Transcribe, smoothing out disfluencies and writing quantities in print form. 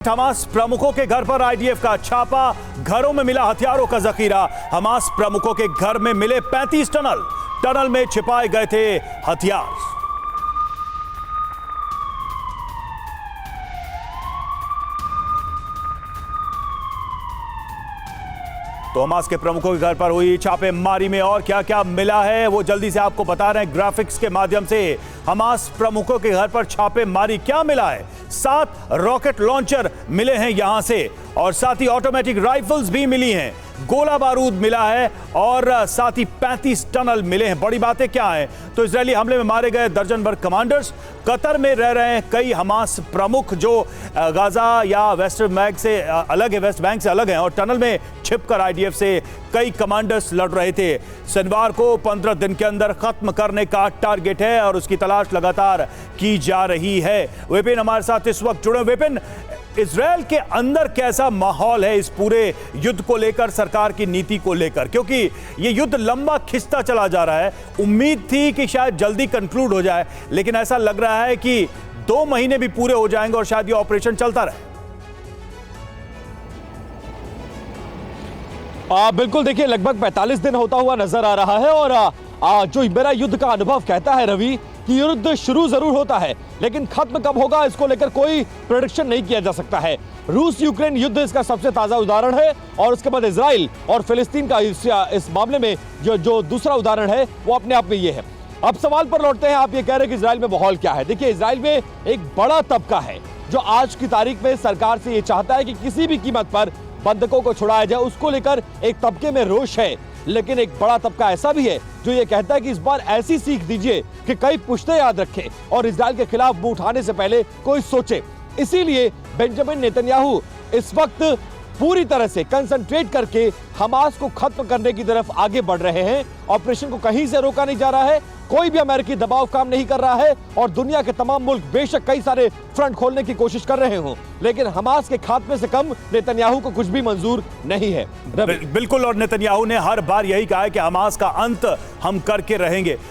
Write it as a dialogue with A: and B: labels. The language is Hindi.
A: हमास प्रमुखों के घर पर आईडीएफ का छापा, घरों में मिला हथियारों का जखीरा। हमास प्रमुखों के घर में मिले 35 टनल में छिपाए गए थे हथियार। तो हमास के प्रमुखों के घर पर हुई छापेमारी में और क्या क्या मिला है वो जल्दी से आपको बता रहे हैं ग्राफिक्स के माध्यम से। हमास प्रमुखों के घर पर छापेमारी क्या मिला है? 7 रॉकेट लॉन्चर मिले हैं यहां से और साथ ही ऑटोमेटिक राइफल्स भी मिली हैं, गोला बारूद मिला है और साथ ही 35 टनल मिले हैं। बड़ी बातें क्या हैं? तो इजरायली हमले में मारे गए दर्जन भर कमांडर्स, कतर में रह रहे हैं कई हमास प्रमुख जो गाजा या वेस्ट बैंक से अलग हैं और टनल में छिपकर आईडीएफ से कई कमांडर्स लड़ रहे थे। शनिवार को 15 दिन के अंदर खत्म करने का टारगेट है और उसकी तलाश लगातार की जा रही है। विपिन हमारे साथ इस वक्त जुड़े। विपिन, इजरायल के अंदर कैसा माहौल है इस पूरे युद्ध को लेकर, सरकार की नीति को लेकर? क्योंकि ये युद्ध लंबा खिंचता चला जा रहा है। उम्मीद थी कि शायद जल्दी कंक्लूड हो जाए, लेकिन ऐसा लग रहा है कि 2 महीने भी पूरे हो जाएंगे और शायद ये ऑपरेशन चलता रहे।
B: बिल्कुल, देखिए लगभग 45 दिन होता हुआ नजर आ रहा है और जो मेरा युद्ध का अनुभव कहता है रवि कि युद्ध शुरू जरूर होता है लेकिन खत्म कब होगा इसको लेकर कोई प्रेडिक्शन नहीं किया जा सकता है। रूस यूक्रेन युद्ध इसका सबसे ताजा उदाहरण है और उसके बाद इजराइल और फिलिस्तीन का इस मामले में जो दूसरा उदाहरण है वो अपने आप में ये है। अब सवाल पर लौटते हैं, आप ये कह रहे हैं कि इजराइल में माहौल क्या है। देखिए, इजराइल में एक बड़ा तबका है जो आज की तारीख में सरकार से ये चाहता है कि किसी भी कीमत पर बंधकों को छुड़ाया जाए। उसको लेकर एक तबके में रोष है, लेकिन एक बड़ा तबका ऐसा भी है जो ये कहता है कि इस बार ऐसी सीख दीजिए कि कई पुश्ते याद रखें और इजराइल के खिलाफ मुंह उठाने से पहले कोई सोचे। इसीलिए बेंजामिन नेतन्याहू इस वक्त पूरी तरह से कंसंट्रेट करके हमास को खत्म करने की तरफ आगे बढ़ रहे हैं। ऑपरेशन को कहीं से रोका नहीं जा रहा है, कोई भी अमेरिकी दबाव काम नहीं कर रहा है और दुनिया के तमाम मुल्क बेशक कई सारे फ्रंट खोलने की कोशिश कर रहे हों, लेकिन हमास के खात्मे से कम नेतन्याहू को कुछ भी मंजूर नहीं है।
A: बिल्कुल, और नेतन्याहू ने हर बार यही कहा है कि हमास का अंत हम करके रहेंगे।